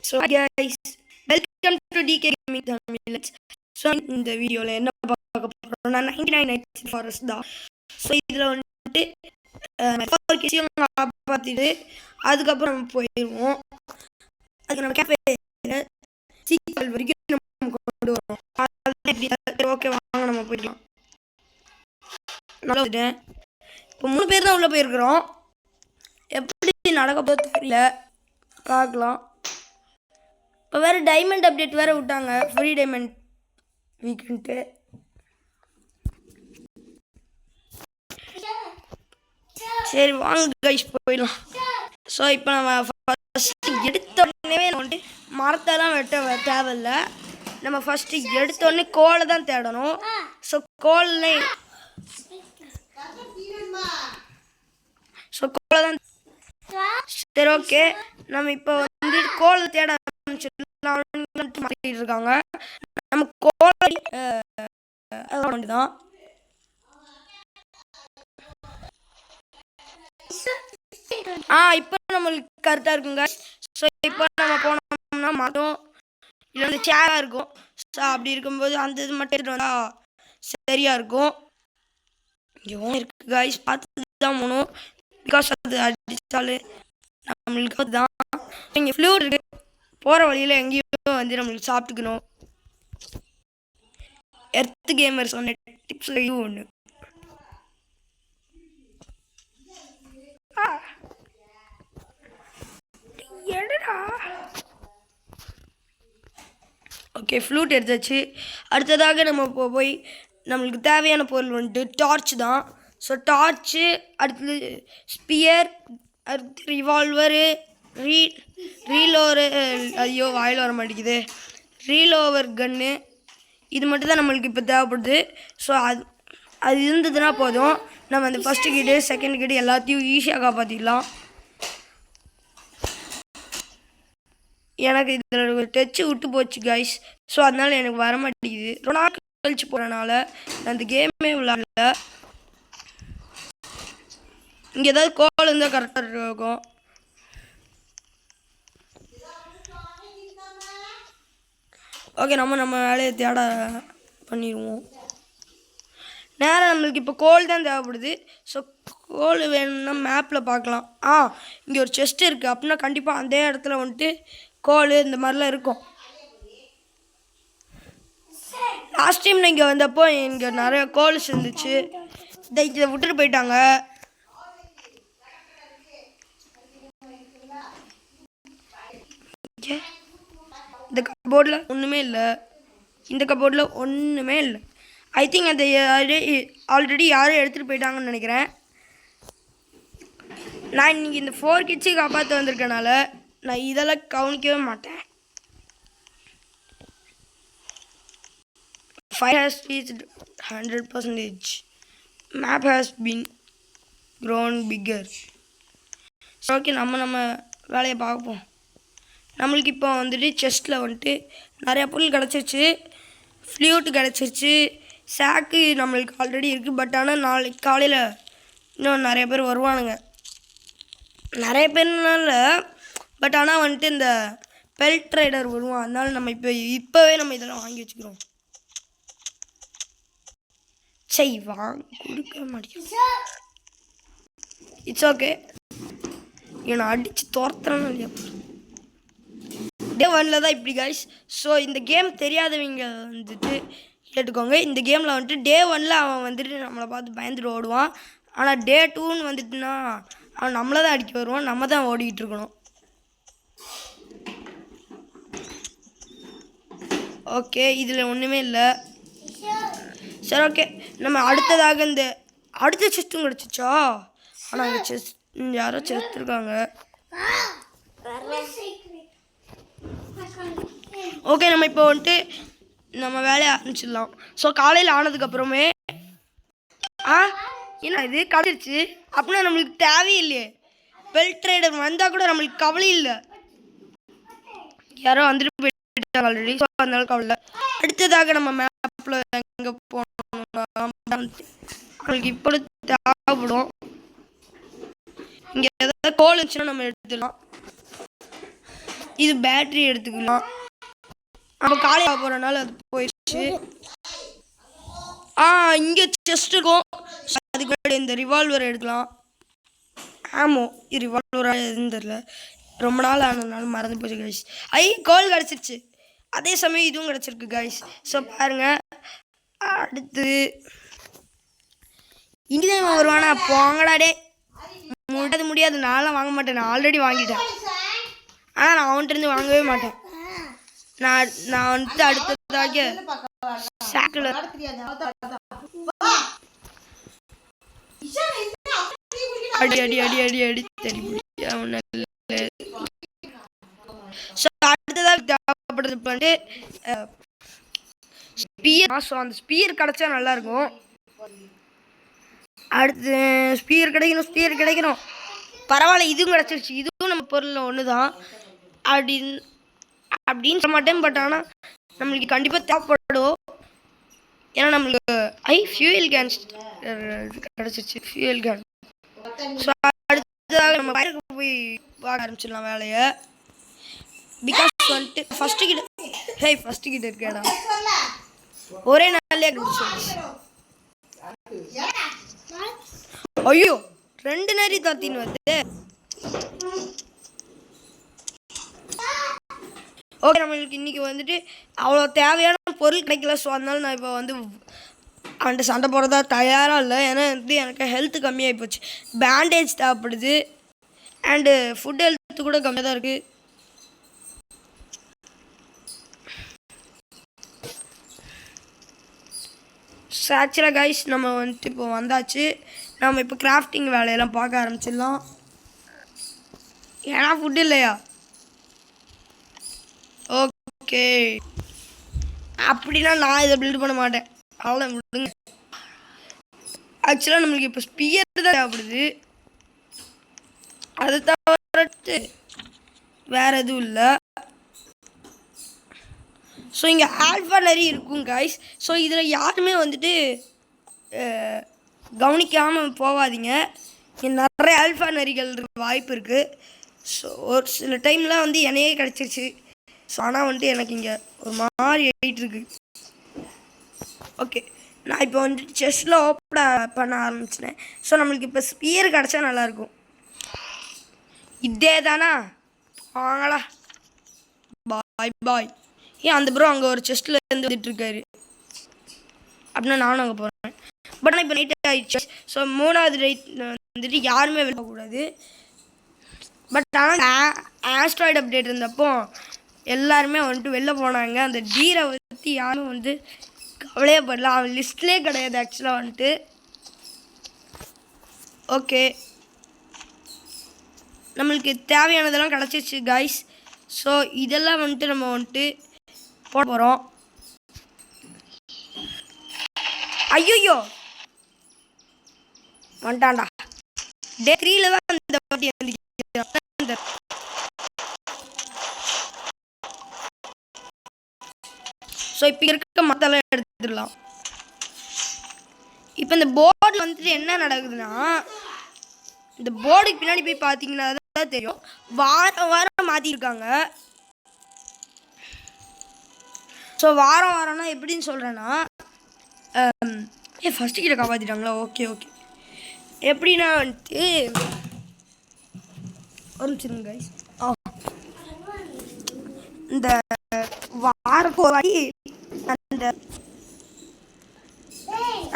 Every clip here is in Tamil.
So hi guys, welcome to DK Gaming Tamil. So இந்த வீடியோல என்ன பார்க்க போறோம்னா 99 Nights Forest தான். ஸோ இதில் வந்துட்டு கிசியும் காப்பாற்றிட்டு அதுக்கப்புறம் நம்ம போயிடுவோம். அதுக்கு நம்ம கேஃபே சீக்வல் வரைக்கும் நம்ம கொண்டு வரோம். ஓகே வாங்க நம்ம போயிடலாம். நல்லா வந்துட்டேன். இப்போ 3 பேர் தான் உள்ளே போயிருக்கிறோம். எப்படி நடக்க போது தெரியல, பார்க்கலாம். இப்போ வேறு டைமண்ட் அப்டேட் வேறு விட்டாங்க, ஃப்ரீ டைமண்ட் வீக்கெண்ட்டு. சரி வாங்க கைஸ் போயிடலாம். ஸோ இப்போ நம்ம ஃபஸ்ட்டு எடுத்தோடனே வந்துட்டு மரத்தெல்லாம் வெட்ட தேவையில்லை. நம்ம ஃபஸ்ட்டு எடுத்தோடனே கோலை தான் தேடணும். ஸோ கோலை தான். சரி ஓகே, நம்ம இப்போ வந்து கோலை தேட மாட்டிட்டு இருக்காங்க. நம்ம கோலை தான். இப்போ நம்மளுக்கு கரெக்டாக இருக்குங்க. ஸோ இப்போ நம்ம போனோம்னா மாட்டோம், இல்லை வந்து சேராக இருக்கும். ஸோ அப்படி இருக்கும்போது அந்த இது மட்டும் எடுத்துகிட்டு வந்தால் சரியாக இருக்கும். இங்கே இருக்கு கைஸ், பார்த்து தான் போகணும். பிகாஸ் அது அடித்தாலே நம்மளுக்கு தான். இங்கே ஃப்ளூர் இருக்கு, போகிற வழியில் எங்கேயும் வந்து நம்மளுக்கு சாப்பிட்டுக்கணும். எர்த் கேமர் சொன்ன டிப்ஸ் ஒன்று. ஓகே, ஃப்ளூட் எடுத்தாச்சு. அடுத்ததாக நம்ம போய் நம்மளுக்கு தேவையான பொருள் வந்துட்டு டார்ச் தான். ஸோ டார்ச்சு, அடுத்தது ஸ்பியர், அடுத்து ரிவால்வரு, ரீலோவரு, ஐயோ வாயில் வர மாட்டேங்குது, ரீலோவர் கன்னு, இது மட்டும் தான் நம்மளுக்கு இப்போ தேவைப்படுது. ஸோ அது இருந்ததுன்னா போதும், நம்ம அந்த ஃபஸ்ட்டு கிட்டு செகண்ட் கிட்டு எல்லாத்தையும் ஈஸியாக காப்பாற்றிடலாம். எனக்கு இதில் ஒரு டச்சு விட்டு போச்சு கைஸ். ஸோ அதனால் எனக்கு வர மாட்டேங்குது. ரொம்ப நாள் கழிச்சு போகிறனால நான் அந்த கேமே விளாடல. இங்கே ஏதாவது கோல் இருந்தால் கரெக்டாக இருக்கும். ஓகே, நம்ம வேலையை தேட பண்ணிடுவோம். நேரம் நம்மளுக்கு இப்போ கோல் தான் தேவைப்படுது. ஸோ கோல் வேணும்னா மேப்பில் பார்க்கலாம். இங்கே ஒரு செஸ்ட் இருக்குது அப்படின்னா கண்டிப்பாக அந்த இடத்துல வந்துட்டு கோல் இந்த மாதிரிலாம் இருக்கும். லாஸ்ட் டைம் நான் இங்கே வந்தப்போ இங்கே நிறைய கோல்ஸ் இருந்துச்சு. இதை விட்டுட்டு போயிட்டாங்க. இந்த கபோர்டில் ஒன்றுமே இல்லை, இந்த கபோர்டில் ஒன்றுமே இல்லை. ஐ திங்க் அந்த ஆல்ரெடி யாரும் எடுத்துகிட்டு போயிட்டாங்கன்னு நினைக்கிறேன். நான் இன்றைக்கி இந்த 4 கிட்ஸை காப்பாற்ற வந்திருக்கனால நான் இதெல்லாம் கவனிக்கவே மாட்டேன். Fire has reached 100%. Map has been grown bigger. Okay, நம்ம வேலையை பார்ப்போம். நம்மளுக்கு இப்போ வந்துட்டு செஸ்ட்டில் வந்துட்டு நிறையா பொருள் கிடச்சிருச்சு. ஃப்ளூட்டு கிடச்சிருச்சு, சாக்கு நம்மளுக்கு ஆல்ரெடி இருக்குது. பட் ஆனால் நாளைக்கு காலையில் இன்னும் நிறைய பேர் வருவானுங்க. நிறைய பேர்னால பட் ஆனால் வந்துட்டு இந்த பெல்ட் ரைடர் வருவான். அதனால நம்ம இப்போவே நம்ம இதெல்லாம் வாங்கி வச்சுக்கிறோம். சரி வாங்க, கொடுக்க மாட்டேங்க. இட்ஸ் ஓகே, இவனை அடித்து துரத்துறேன்னு இல்லையா. டே 1ல் தான் இப்படி கைஸ். ஸோ இந்த கேம் தெரியாதவங்க வந்துட்டு கேட்டுக்கோங்க. இந்த கேமில் வந்துட்டு டே 1ல் அவன் வந்துட்டு நம்மளை பார்த்து பயந்துட்டு ஓடுவான். ஆனால் டே 2ன்னு வந்துட்டுனா அவன் நம்மளை தான் அடிக்க வருவான். நம்ம தான் ஓடிக்கிட்டு இருக்கணும். ஓகே, இதில் ஒன்றுமே இல்லை. சரி ஓகே, நம்ம அடுத்ததாக இந்த அடுத்த செஸ்ட்டும் கிடச்சிச்சா. ஆனால் அங்கே செஸ்ட் யாரோ செத்துருக்காங்க. ஓகே, நம்ம இப்போ வந்துட்டு நம்ம வேலையை ஆரம்பிச்சிடலாம். ஸோ காலையில் ஆனதுக்கப்புறமே என்ன இது கழிச்சிருச்சு அப்படின்னா நம்மளுக்கு தேவையில்லையே. பெல்ட் ரைடர் வந்தால் கூட நம்மளுக்கு கவலை இல்லை, யாரோ வந்துட்டு போயிட்டாங்க ஆல்ரெடி. ஸோ அதனால கவலை. அடுத்ததாக நம்ம மேப்பில் எங்கே போனோம்னா நம்மளுக்கு இப்போ தேவைப்படும். இங்கே ஏதாவது கோல் இருந்துச்சுன்னா நம்ம எடுத்துடலாம். இது பேட்டரி எடுத்துக்கலாம். அப்போ காலையாக போகிறனால அது போயிடுச்சு. இங்கே செஸ்ட் இருக்கும். அதுக்கு முன்னாடி இந்த ரிவால்வர் எடுக்கலாம். ஆமோ இது ரிவால்வராக எதுவும் தெரில, ரொம்ப நாள் ஆனதுனால மறந்து போச்சு கைஸ். கோல் கிடச்சிருச்சு. அதே சமயம் இதுவும் கிடச்சிருக்கு கைஸ். ஸோ பாருங்கள். அடுத்து இங்கேதான் வருவானா? போங்கடாடே. முடியாது. நான்லாம் வாங்க மாட்டேன். நான் ஆல்ரெடி வாங்கிட்டேன். ஆனால் நான் அவன்கிட்டருந்து வாங்கவே மாட்டேன். நான் வந்துட்டு அடுத்ததாக சாக்கில் அடி அடி அடி அடி அடி தெரியும். அடுத்ததாக தேவைப்படுறது வந்துட்டு ஸ்பியர். ஸோ அந்த ஸ்பியர் கிடச்சா நல்லாயிருக்கும். அடுத்து ஸ்பியர் கிடைக்கணும். பரவாயில்ல, இதுவும் கிடச்சிருச்சு. இதுவும் நம்ம பொருளில் ஒன்று தான் அப்படின்னு சொல்ல மாட்டேன். பட் ஆனால் நம்மளுக்கு கண்டிப்பாக தேவைப்படும். ஏன்னா நம்மளுக்கு ஃபியூயல் கேன் கிடச்சிருச்சு. Fuel can. ஸோ அடுத்ததாக நம்ம வயலுக்கு போய் பார்க்க ஆரம்பிச்சிடலாம் வேலையை. பிகாஸ் வந்துட்டு ஃபஸ்ட்டு கிட்ட இருக்கேடா. ஒரே நாள்லேயே கிடச்சிருச்சு. ஐயோ 2 நரி தாத்தின்னு வருது. ஓகே, நம்மளுக்கு இன்றைக்கி வந்துட்டு அவ்வளோ தேவையான பொருள் கிடைக்கல. ஸோ அதனால நான் இப்போ வந்து அவன்கிட்ட சண்டை போடுறதா தயாராக இல்லை. ஏன்னா வந்து எனக்கு ஹெல்த்து கம்மியாகி போச்சு. பேண்டேஜ் தேவைப்படுது. அண்டு ஃபுட் ஹெல்த்து கூட கம்மியாக தான் இருக்குது. ஸோ ஆக்சுவலாக கைஸ் நம்ம வந்துட்டு இப்போ வந்தாச்சு. நம்ம இப்போ கிராஃப்டிங் வேலையெல்லாம் பார்க்க ஆரம்பிச்சிடலாம். ஏன்னா ஃபுட்டு இல்லையா? ஓகே, அப்படின்னா நான் இதை பில்ட் பண்ண மாட்டேன். அவ்வளோ விடுங்க. ஆக்சுவலாக நம்மளுக்கு இப்போ ஸ்பியர் தான் தேவைப்படுது. அதை தவிர்த்து வேறு எதுவும் இல்லை. ஸோ இங்கே ஆல்ஃபா நிறைய இருக்கும் கைஸ். ஸோ இதில் யாருமே வந்துட்டு கவனிக்காமல் போகாதீங்க. இங்கே நிறைய ஆல்ஃபா நரிகள் வாய்ப்பு இருக்குது. ஸோ ஒரு சில டைம்லாம் வந்து என்னையே கிடச்சிருச்சு. ஸோ ஆனால் வந்துட்டு எனக்கு இங்கே ஒரு மாதிரி ஆகிட்டுருக்கு. ஓகே, நான் இப்போ வந்துட்டு செஸ்ஸில் ஓப்பன் பண்ண ஆரம்பிச்சிட்டேன். ஸோ நம்மளுக்கு இப்போ ஸ்பியர் கிடச்சா நல்லாயிருக்கும். இதே தானா? வாங்களா, பாய் பாய். அந்த ப்ரோ அங்கே ஒரு செஸ்ட்டில் இருந்து வந்துட்டுருக்காரு. அப்படின்னா நானும் அங்கே போகிறேன். பட் ஆனால் இப்போ நைட் ஆகிடுச்சு. ஸோ 3வது நைட் வந்துட்டு யாருமே வெளில போகக்கூடாது. பட் ஆனால் ஆஸ்ட்ராய்டு அப்டேட் இருந்தப்போ எல்லாருமே வந்துட்டு வெளில போனாங்க. அந்த டீரை பற்றி யாரும் வந்து கவலையே படல. அவன் லிஸ்ட்லேயே கிடையாது ஆக்சுவலாக வந்துட்டு. ஓகே, நம்மளுக்கு தேவையானதெல்லாம் கிடச்சிச்சு கைஸ். ஸோ இதெல்லாம் வந்துட்டு நம்ம வந்துட்டு போட போகிறோம். ஐயோ வந்துட்டான்டா. டே 3ல தான் இந்த வாட்டி வந்து. ஸோ இப்போ இருக்க மற்றெல்லாம் எடுத்துடலாம். இப்போ இந்த போர்டில் வந்துட்டு என்ன நடக்குதுன்னா, இந்த போர்டுக்கு பின்னாடி போய் பார்த்தீங்கன்னா தான் தெரியும். வாரம் வாரம் மாற்றிருக்காங்க. ஸோ வாரம்னா எப்படின்னு சொல்கிறேன்னா, ஃபஸ்ட்டு கிட்ட காப்பாற்றிட்டாங்களா? Okay okay. எப்படின்னா வந்துட்டு ஒரு நிமிஷம் கைஸ். இந்த வாரத்துக்கு ஒரு வாட்டி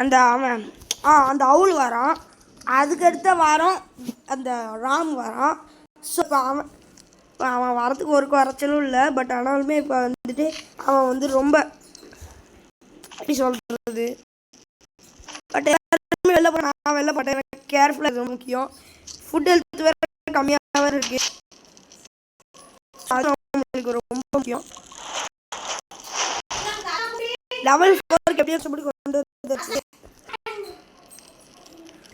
அந்த அவன் அந்த அவுள் வரான். அதுக்கடுத்த வாரம் அந்த ராம் வரான். ஸோ இப்போ அவன் வரத்துக்கு ஒரு குறைச்சலும் இல்லை. பட் ஆனாலுமே இப்போ வந்துட்டு அவன் வந்து ரொம்ப எப்படி சொல்கிறது, பட் எல்லாருமே வெளில போன நான் வெளில போட்டேன். கேர்ஃபுல்லாக இது ரொம்ப முக்கியம். ஃபுட் ஹெல்த் வேறு கம்மியாக வேறு இருக்குது. அது நம்மளுக்கு ரொம்ப முக்கியம். லெவல் 4 எப்படியாச்சும் எப்படி கொண்டு வந்துருச்சு.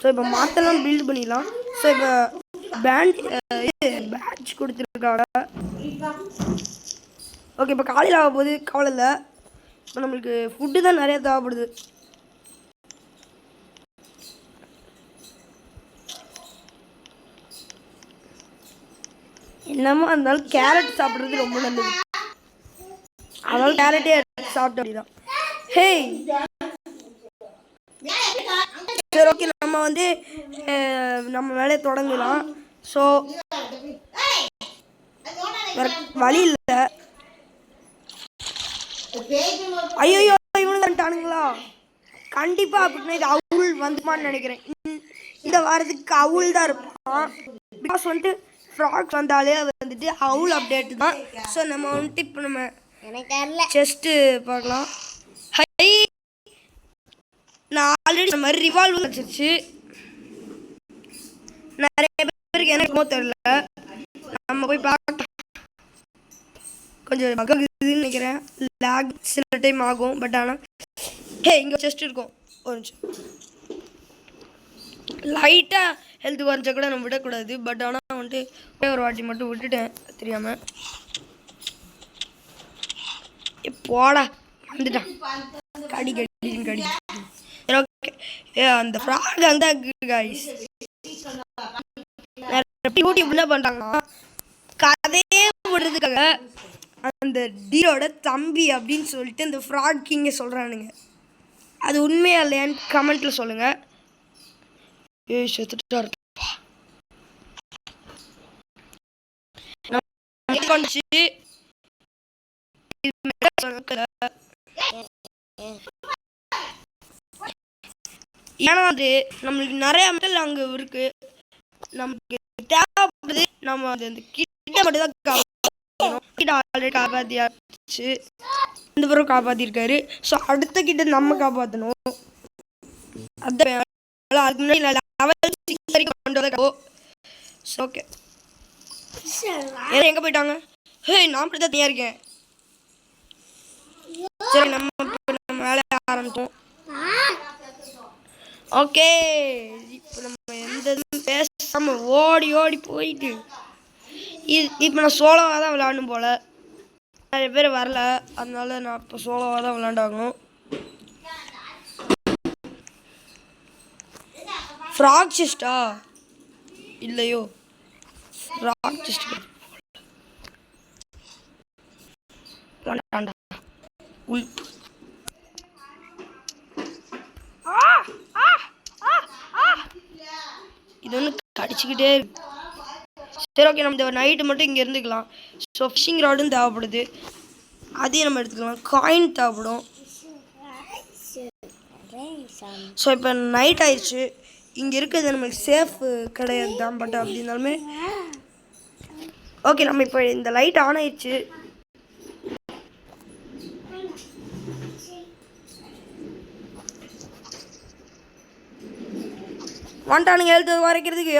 ஸோ இப்போ மாற்றலாம், பில்ட் பண்ணிடலாம். ஸோ இப்போ பேட்ச் கொடுத்துருக்காங்க. ஓகே, இப்போ காலையில் ஆக போது கவலை இல்லை. இப்போ நம்மளுக்கு ஃபுட்டு தான் நிறையா தேவைப்படுது. என்னமோ இருந்தாலும் கேரட் சாப்பிட்றது ரொம்ப நல்லது. அதனால கேரட்டே சாப்பிட்ட அப்படிதான். ஹேய் சரி ஓகே, நம்ம வந்து நம்ம வேலையை தொடங்கலாம். ஸோ வேற வழி இல்லை. ஐயோ இவனு வந்துட்டானுங்களா? கண்டிப்பாக அப்படின்னா இது அவுள் வந்துமான்னு நினைக்கிறேன். இந்த வாரத்துக்கு அவுள் தான் இருப்பான். பிகாஸ் வந்துட்டு ஃப்ராக் வந்தாலே வந்துட்டு அவுள் அப்டேட் தான். ஸோ நம்ம வந்துட்டு இப்போ நம்ம செஸ்ட்டு பார்க்கலாம். ஹை, நான் ஆல்ரெடி இந்த மாதிரி ரிவால்வர் வச்சிருச்சு. நிறைய பேருக்கு எனக்கு தெரியல. நம்ம போய் பார்க்கலாம். கொஞ்சம் மகக்குதுன்னு நினைக்கிறேன். லேக் சில டைம் ஆகும். பட் ஆனால் இங்கே செஸ்ட் இருக்கும். ஒரு நிமிஷம். லைட்டாக ஹெல்த் குறைஞ்சா கூட நம்ம விடக்கூடாது. பட் ஆனால் வந்துட்டு ஒரு வாட்டி மட்டும் விட்டுட்டேன் தெரியாமல். போடா வந்துட்டான். கடி கடின்னு கடி. ஓகே, அந்த ஃப்ராக் அந்த கைஸ் யூடியூப் என்ன பண்ணுறாங்கன்னா கதையே விடுறதுக்காக அந்த டீரோட தம்பி அப்படின்னு சொல்லிட்டு இந்த ஃப்ராக் கிங்க சொல்கிறானுங்க. அது உண்மையா இல்லையான்னு கமெண்ட்டில் சொல்லுங்கள். செத்துட்டா இருப்பா. ஏன்னா அது நம்மளுக்கு நிறைய மெட்டல் அங்கே இருக்கு. நமக்கு தேவைப்படுது. நம்ம அது அந்த கிட்ட மட்டும் தான் காப்பாற்றணும். கிட்ட ஆல்ரெடி காப்பாற்றியாச்சு. இந்த பிறகு காப்பாற்றிருக்காரு. ஸோ அடுத்த கிட்ட நம்ம காப்பாற்றணும். அதுதான் அதுக்கு முன்னாடி லெவல் 6 வரைக்கும் கொண்டு வர. ஓகே, எங்கே போயிட்டாங்க? நான் அப்படி தான் தனியாக இருக்கேன். சரி, நம்ம வேலையை ஆரம்பிச்சோம். ஓகே, இப்போ நம்ம எந்த இதுவும் பேசாமல் ஓடி ஓடி போயிட்டு இப்போ நான் சோலோவாக தான் விளாடணும் போல். நிறைய பேர் வரல, அதனால நான் இப்போ சோலோவாக தான் விளாண்டாகணும். ஃப்ராக் சிஸ்டா இல்லையோ? ஃப்ராக் சிஸ்டா உள் இது ஒன்று கடிச்சிக்கிட்டே இருக்கு. சரி ஓகே, நம்ம இந்த நைட்டு மட்டும் இங்கே இருந்துக்கலாம். ஸோ ஃபிஷிங் ராடும் தேவைப்படுது, அதையும் நம்ம எடுத்துக்கலாம். காயின் தேவைப்படும். ஸோ இப்போ நைட் ஆயிடுச்சு. இங்கே இருக்கிறது நமக்கு சேஃப் கிடையாது தான். பட் அப்படி இருந்தாலுமே ஓகே, நம்ம இப்போ இந்த லைட் ஆன் ஆயிடுச்சு. வந்துட்டானுங்க எழுத்து வரைக்கிறதுக்கு.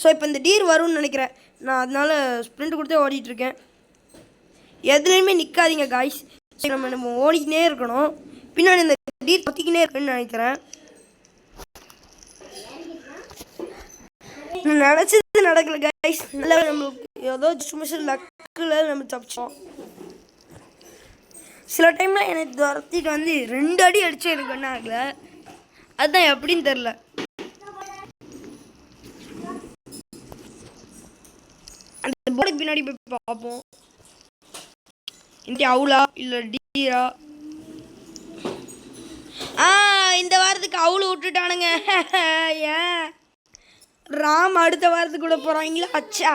ஸோ இப்போ இந்த டீர் வரும்னு நினைக்கிறேன். நான் அதனால ஸ்ப்ரிண்ட் கொடுத்தே ஓடிட்டுருக்கேன். எதுலேயுமே நிற்காதீங்க காய்ஸ். நம்ம ஓடிக்கினே இருக்கணும். பின்னாடி இந்த டீர் பற்றிக்கினே இருக்குன்னு நினைக்கிறேன். நினச்சது நடக்கல காய்ஸ். நல்லா நம்மளுக்கு ஏதோ சும்மா லக்கில் நம்ம தப்பிச்சோம். சில டைமில் எனக்கு துரத்திட்டு வந்து 2 அடி அடித்து எனக்கு ஒன்றும் ஆகலை. அதுதான் எப்படின்னு தெரில. அந்த போர்டுக்கு பின்னாடி போய் பார்ப்போம். இன்னைக்கு அவுளா இல்லை டீரா? இந்த வாரத்துக்கு அவுளு விட்டுட்டானுங்க. ஏன் ராம் அடுத்த வாரத்துக்கு கூட போகிறாங்களா? அச்சா,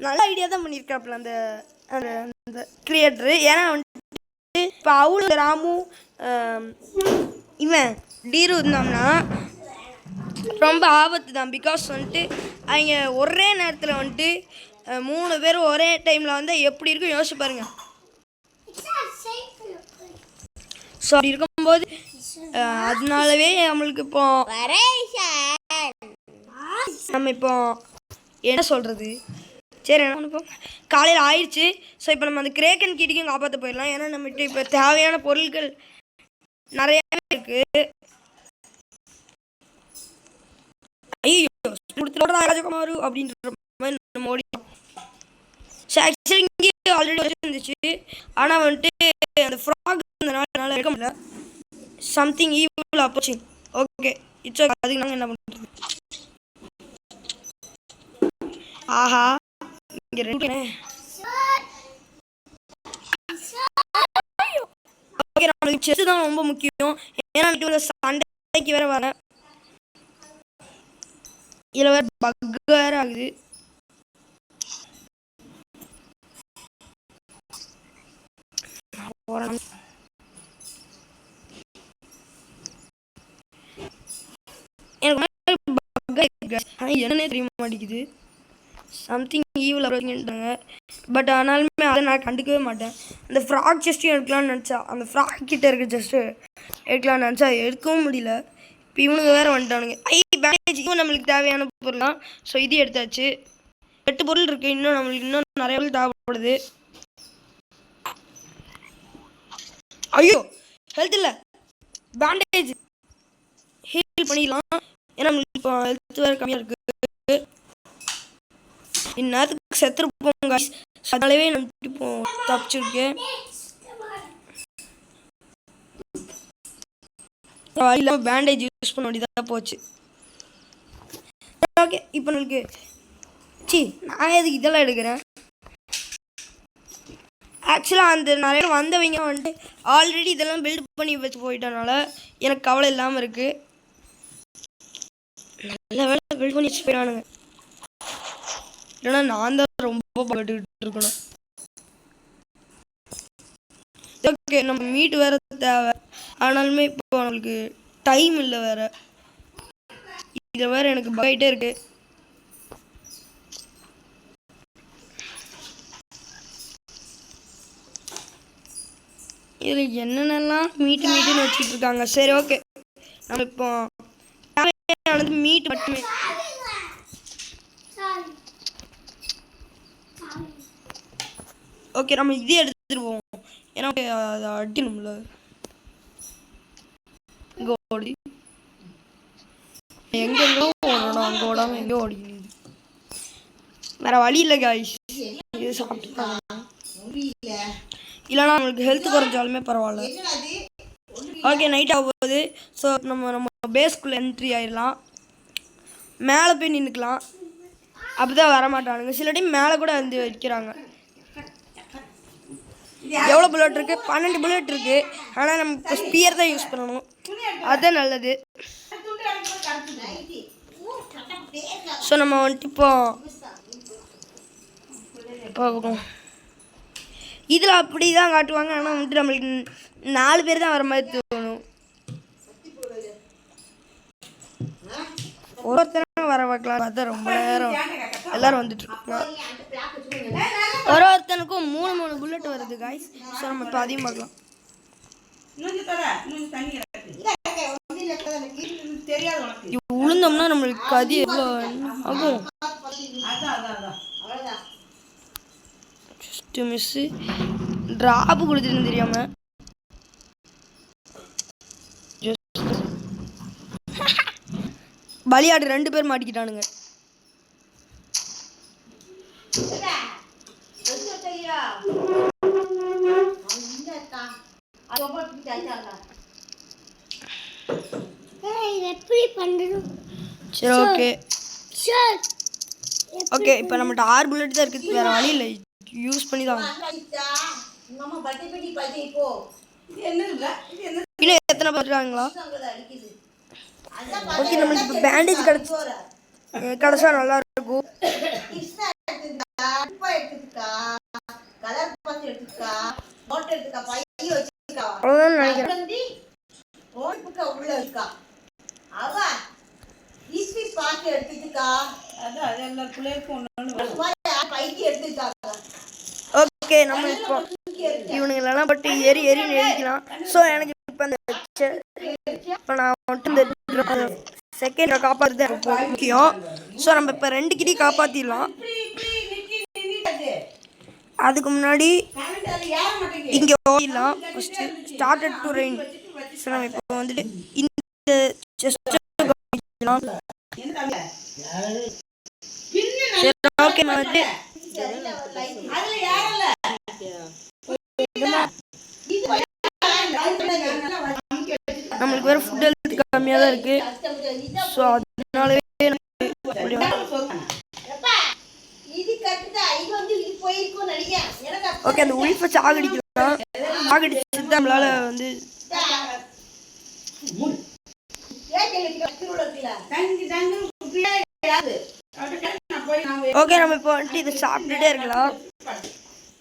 நல்ல ஐடியா தான் பண்ணியிருக்காப்புல அந்த அந்த கிரியேட்டரு. ஏன்னா வந்துட்டு இப்போ அவுளு ராமும் இவன் டீரு இருந்தோம்னா ரொம்ப ஆபத்து தான். பிகாஸ் வந்துட்டு அவங்க ஒரே நேரத்தில் வந்துட்டு 3 பேரும் ஒரே டைமில் வந்து எப்படி இருக்கும் யோசிச்சு பாருங்க. ஸோ அப்படி இருக்கும்போது அதனாலவே நம்மளுக்கு இப்போ நம்ம இப்போ என்ன சொல்கிறது, சரி என்ன இப்போ காலையில் ஆயிடுச்சு. ஸோ இப்போ நம்ம அந்த கிரேக்கன் கிட்டிக்கும் காப்பாற்ற போயிடலாம். ஏன்னா நம்மகிட்ட இப்போ தேவையான பொருட்கள் நிறையாவே இருக்குது. ஐயோ ராஜகுமாரு அப்படின்ற மாதிரி நம்ம ஓடிட்டோம். ஸோ ஆக்சுவலி இங்கே ஆல்ரெடி இருந்துச்சு. ஆனால் வந்துட்டு அந்த ஃப்ராக் என்னால் எடுக்க முடியல. Something evil approaching. Okay, it's okay. அதுக்கு நாங்கள் என்ன பண்ணுறது? ஆஹா இங்கே ரெண்டு ஓகே நம்மளுக்கு செஸ் தான் ரொம்ப முக்கியம். ஏன்னா சண்டைக்கு வேற வரேன். இதில் வேறு பக் வேறு ஆகுது. என்னன்னே தெரிய மாட்டேங்குது. சம்திங் ஈவில் அப்படின்ட்டாங்க. பட் ஆனாலுமே அதை நான் கண்டுக்கவே மாட்டேன். அந்த ஃப்ராக் செஸ்ட்டையும் எடுக்கலாம்னு நினச்சா, அந்த ஃப்ராக் கிட்ட இருக்க செஸ்ட்டு எடுக்கலாம்னு நினச்சா எடுக்கவும் முடியல. இப்போ இவனுங்க வேறு வந்துட்டானுங்க. பேண்டேஜுக்கும் நம்மளுக்கு தேவையான பொருள் தான். ஸோ இது எடுத்தாச்சு. 8 பொருள் இருக்குது. இன்னும் நிறைய பொருள் தேவைப்படுது. ஐயோ ஹெல்த் இல்லை, பேண்டேஜ் ஹீல் பண்ணிடலாம். ஏன்னா நம்மளுக்கு இப்போ ஹெல்த் வேறு கம்மியாக இருக்குது. இந்நேரத்துக்கு செத்துருப்போங்க. அதனாலவே நம்ம இப்போ தப்பிச்சிருக்கேன். இல்லாமல் பேண்டேஜ் யூஸ் பண்ண வேண்டியதாக போச்சு. ஓகே இப்போ நம்மளுக்கு நான் எதுக்கு இதெல்லாம் எடுக்கிறேன். ஆக்சுவலாக அந்த நிறைய வந்தவங்க வந்துட்டு ஆல்ரெடி இதெல்லாம் பில்ட் பண்ணி வச்சு போயிட்டனால எனக்கு கவலை இல்லாமல் இருக்குது. நல்ல வேலை பில்ட் பண்ணி வச்சு போயிடானுங்க. இல்லைன்னா நான் தான் ரொம்ப பட்டுக்கிட்டு இருக்கணும். ஓகே நம்ம மீட் வேறு தேவை. ஆனாலுமே இப்போ நம்மளுக்கு டைம் இல்லை வேறு. இதை வேறு எனக்கு பயிட்டே இருக்கு. இதில் என்னென்னலாம் மீட்டுன்னு வச்சுட்டு இருக்காங்க. சரி ஓகே நம்ம இப்போ தேவையானது மீட் மட்டுமே. ஓகே நம்ம இதே எடுத்துட்டு போவோம். ஏன்னா அதை அடிக்கணும்ல. இங்கே ஓடி எங்கெங்கோ ஓடணும், அங்கே ஓடாமல் எங்கேயோ ஓடிக்கணும். வேற வழி இல்லை காய்ஸ். இது சாப்பிட்டு இல்லைனா நம்மளுக்கு ஹெல்த் குறைஞ்சாலுமே பரவாயில்ல. ஓகே நைட் ஆகும்போது ஸோ நம்ம பேஸ்க்குள்ளே என்ட்ரி ஆகிடலாம். மேலே போய் நின்றுக்கலாம். அப்படி தான் வரமாட்டானுங்க. சில டைம் மேலே கூட வந்து வைக்கிறாங்க. எவ்வளோ புல்லட் இருக்குது? 12 புல்லட் இருக்குது. ஆனால் நம்ம இப்போ ஸ்பியர் தான் யூஸ் பண்ணணும். அதுதான் நல்லது. ஸோ நம்ம வந்துட்டு இப்போ போகணும். இதில் அப்படி தான் காட்டுவாங்க. ஆனால் வந்துட்டு நம்மளுக்கு 4 பேர் தான் வர மாதிரி தோணும். ஒருத்தரும் வர வைக்கலாம் பார்த்தா ரொம்ப நேரம் எல்லோரும் வந்துட்டு இருக்காங்க. ஒருத்தனுக்கும் 3 புல்லட் வருது காய்ஸ். ஸோ நம்ம இப்போ அதையும் பார்க்கலாம். உளுந்தோம்னா நம்மளுக்கு அது எவ்வளோ ஆகும்? ஜஸ்ட்டு மிஸ்ஸு ட்ராப்பு கொடுத்துட்டு தெரியாமல் பலியாடு 2 பேர் மாட்டிக்கிட்டானுங்க. சரி ஓகே ஓகே இப்போ நம்மகிட்ட 6 புல்லட் தான் இருக்குது. வேறு வழி இல்லை, யூஸ் பண்ணி தான். இன்னும் எத்தனை பார்த்துருக்காங்களா? ஓகே நம்மளுக்கு இப்போ பேண்டேஜ் கிடச்சா நல்லா இருக்கும். அவ்வளோதான் நினைக்கிறேன். ஓகே நம்ம இப்போ இவனுங்களெல்லாம் பட்டு ஏறி நெரிக்கலாம். ஸோ எனக்கு இப்போ அந்த இப்போ நான் மட்டும் இந்த செகண்ட் காப்பாற்றுறது எனக்கு முக்கியம். ஸோ நம்ம இப்போ 2 கிட்டி காப்பாற்றிடலாம். அதுக்கு முன்னாடி இங்கே ஓடிடலாம். First started to rain. So நம்ம இப்போ வந்துட்டு இந்த செஸ்ட் ஓகே வந்து நம்மளுக்கு வேறு ஃபுட் ஹெல்த் கம்மியாக தான் இருக்குது. ஸோ அதனாலவே டீஃபை சாகடிக்கலாம். சாகடிச்சு நம்மளால வந்து ஓகே நம்ம இப்போ வந்துட்டு இதை சாப்பிட்டுட்டே இருக்கலாம்.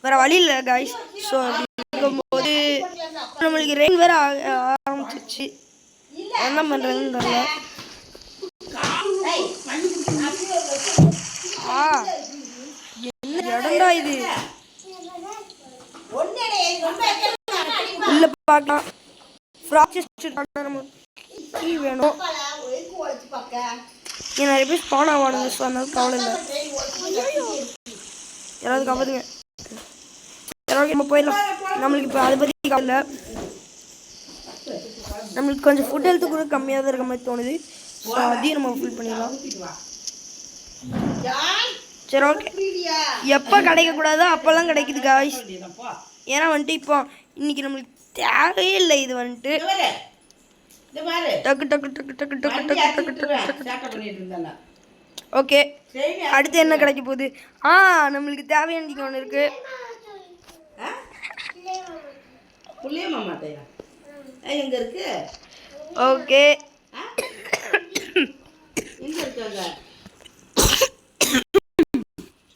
வேற வழி இல்லை கைஸ். ஸோ அப்படி இருக்கும்போது நம்மளுக்கு ரெயின் வேற ஆரம்பிச்சிச்சு. என்ன பண்ணுறதுன்னு தெரியல. என்ன இடம்டா இது? உள்ள பார்க்கலாம். வேணும் நிறைய பேர் ஸ்பான் ஆவானுங்க. ஸோ அதனால கவலை இல்லை. யாராவது காப்பாத்துங்க. யாராவது நம்ம போயிடலாம். நம்மளுக்கு இப்போ அதை பற்றி கவலை. நம்மளுக்கு கொஞ்சம் ஃபுட் ஹெல்த்து கூட கம்மியாக தான் இருக்க மாதிரி தோணுது. ஸோ அதையும் நம்ம ஃபுல் பண்ணிடலாம். சரி ஓகே. எப்போ கிடைக்கக்கூடாதோ அப்போல்லாம் கிடைக்குது காய்ஸ். ஏன்னா வந்துட்டு இப்போ இன்னைக்கு நம்மளுக்கு தேவையே இல்லை. இது வந்துட்டு டக்கு டக்கு டக்கு டக்கு டக்கு டக்கு டக்கு டக்கு. ஓகே அடுத்து என்ன கிடைக்க போகுது? நம்மளுக்கு தேவையான ஒன்று இருக்கு. ஓகே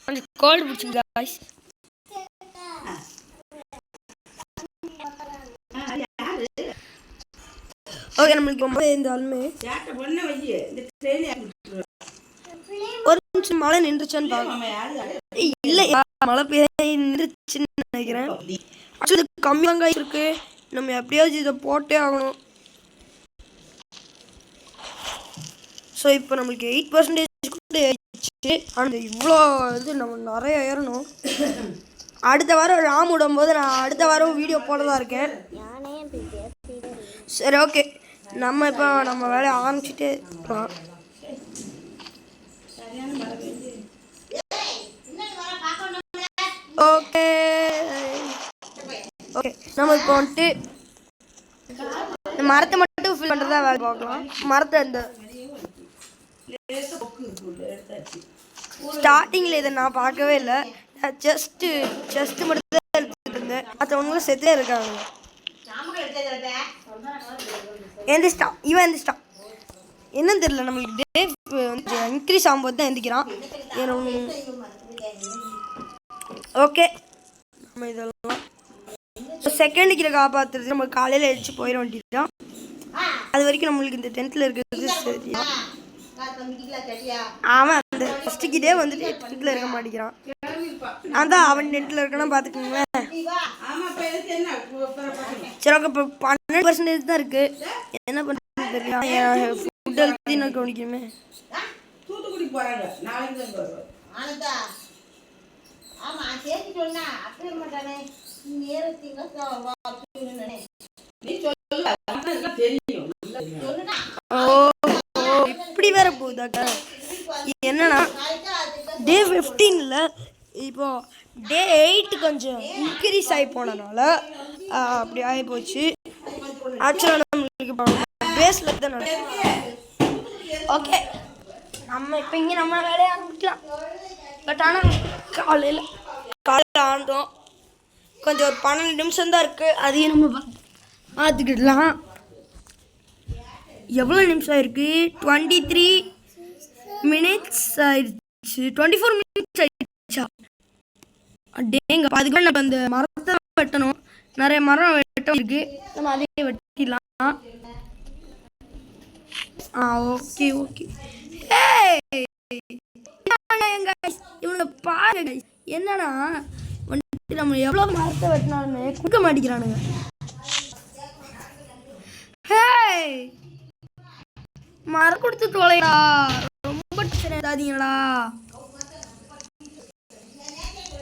கொஞ்சம் கோல்டு பிடிச்சிங்க காய்ஸ். ஓகே நம்மளுக்கு மழை இருந்தாலுமே ஒரு நிமிஷம் மழை நின்றுச்சான்னு பார்க்க. இல்லை மழை பெய்ய நின்றுச்சுன்னு நினைக்கிறேன். ஆக்சுவலி கம்மியாக இருக்கு. நம்ம எப்படியாவது இதை போட்டே ஆகணும். ஸோ இப்போ நம்மளுக்கு 8% கூட ஆயிடுச்சு. ஆனால் இவ்வளோ இது நம்ம நிறைய ஏறணும். அடுத்த வாரம் ராம் விடும்போது நான் அடுத்த வாரம் வீடியோ போடதான் இருக்கேன். சரி ஓகே நம்ம இப்போ நம்ம வேலையை ஆரம்பிச்சுட்டு இருக்கலாம். ஓகே ஓகே நம்ம இப்போ வந்துட்டு இந்த மரத்தை மட்டும் ஃபில் பண்ணுறதா வேலை பார்க்கலாம். மரத்தை இந்த ஸ்டார்டிங்கில் இதை நான் பார்க்கவே இல்லை. செஸ்ட்டு மட்டும் தான் எடுத்துகிட்டு இருந்தேன். மற்றவங்களும் செத்தே இருக்காங்க. எந்திரிச்சிட்டான் இவன் எந்திரிச்சிட்டான். என்னன்னு தெரியல. நம்மளுக்கு டே இன்க்ரீஸ் ஆகும்போது தான் எந்திக்கிறான். ஓகே நம்ம இதெல்லாம் செகண்டுக்கு காப்பாற்றுறது நம்ம காலையில் அடிச்சு போயிட வேண்டியதுதான். அது வரைக்கும் நம்மளுக்கு இந்த 10th இருக்கிறது சரியா. அவன் அந்த ஃபஸ்ட்டுக்கிட்டே வந்துட்டு 10th இருக்க மாட்டேங்கிறான். நான் தான் அவன் 10th இருக்கேன்னா பார்த்துக்கோங்களேன். சரி ஓகே இப்போ 12% தான் இருக்கு. என்ன பண்ணுறது தெரியல. ஃபுட் ஹெல்த்தி நான் கவனிக்கணுமே. இப்படி வேற போகுதாக்கா. என்னன்னா டே 15ல் இப்போ டே 8 கொஞ்சம் இன்க்ரீஸ் ஆகி போனதுனால அப்படி ஆகி போச்சு. ஆக்சுவலாக நம்மளுக்கு பேஸில் தான் நடக்கும். ஓகே நம்ம இப்போ இங்கே நம்ம வேலையை ஆரம்பிக்கலாம். பட் ஆனால் காலையில் ஆனோம். கொஞ்சம் ஒரு 12 நிமிஷம் தான் இருக்குது. அதையும் நம்ம பார்த்துக்கிடலாம். எவ்வளோ நிமிஷம் ஆயிருக்கு? 23 minutes ஆயிடுச்சு. 24 minutes ஆயிடுச்சா? டேங்க அதுக்கு நம்ம அந்த மரத்தை வெட்டணும். நிறைய மரம் வெட்டம் இருக்கு. நம்ம அதையே வெட்டிடலாம். Okay okay. இவங்க பாருங்க என்னன்னா வந்துட்டு நம்ம எவ்வளோ மரத்தை வெட்டினாலுமே கொடுக்க மாட்டேங்கிறானுங்க. மரம் கொடுத்து தொலைடா. ரொம்ப ஏதாதீங்களா.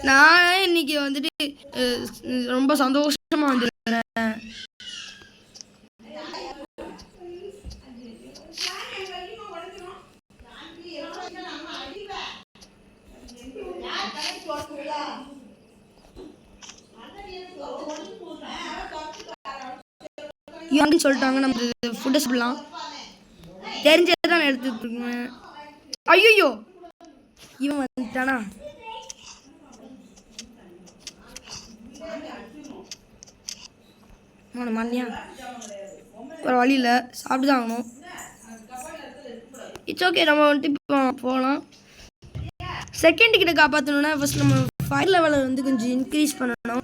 நான் இன்னைக்கு வந்துட்டு ரொம்ப சந்தோஷமா வந்துருக்கிறேன். சொல்லிட்டாங்க நம்ம ஃபுட்டை சாப்பிடலாம். தெரிஞ்சது தான் எடுத்துட்டு இருக்கேன். ஐயோ இவன் வந்துட்டானா? மண்ணியா ஒரு வழியில் சாப்பிட்டு தான் ஆகணும். இட்ஸ் ஓகே, நம்ம வந்துட்டு இப்போ போகலாம். செகண்ட் கிட்ட காப்பாற்றணுன்னா ஃபஸ்ட் நம்ம ஃபயர் லெவலை வந்து கொஞ்சம் இன்க்ரீஸ் பண்ணணும்.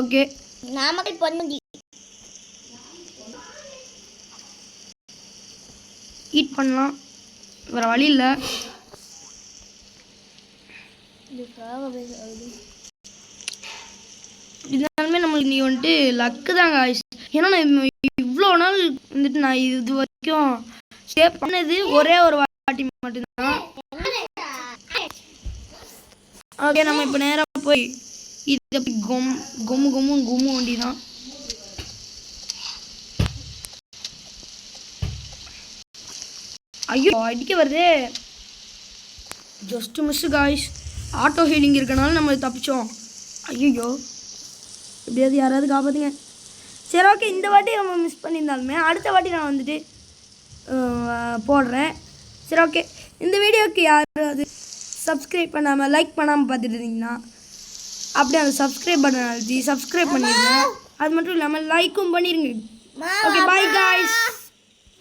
ஓகே, நாமக்கல் பொன்முடி ஈட் பண்ணலாம், வேற வழி இல்லை. இருந்தாலுமே நம்மளுக்கு நீ வந்துட்டு லக்கு தான் காய்ஸ். ஏன்னா நான் இவ்வளோ நாள் வந்துட்டு நான் இது வரைக்கும் சேவ் பண்ணது ஒரே ஒரு வாட்டி மட்டும்தான். ஓகே, நம்ம இப்போ நேராக போய் இது அப்படி கொம்மு வண்டி தான். ஐயோ அடிக்க வருது, just miss guys. Auto healing இருக்கனால நம்ம தப்பிச்சோம். ஐயோ எப்படியாவது யாராவது காப்பாற்றுங்க. சரி ஓகே, இந்த வாட்டி நம்ம மிஸ் பண்ணியிருந்தாலுமே அடுத்த வாட்டி நான் வந்துட்டு போடுறேன். சரி ஓகே, இந்த வீடியோவுக்கு யாராவது சப்ஸ்கிரைப் பண்ணாமல் லைக் பண்ணாமல் பார்த்துட்டு இருந்தீங்கன்னா அப்படியே அந்த சப்ஸ்கிரைப் பட்டன் அழுத்தி சப்ஸ்கிரைப் பண்ணிடுங்க. அது மட்டும் இல்லாமல் லைக்கும் பண்ணிடுங்க. Okay, bye guys.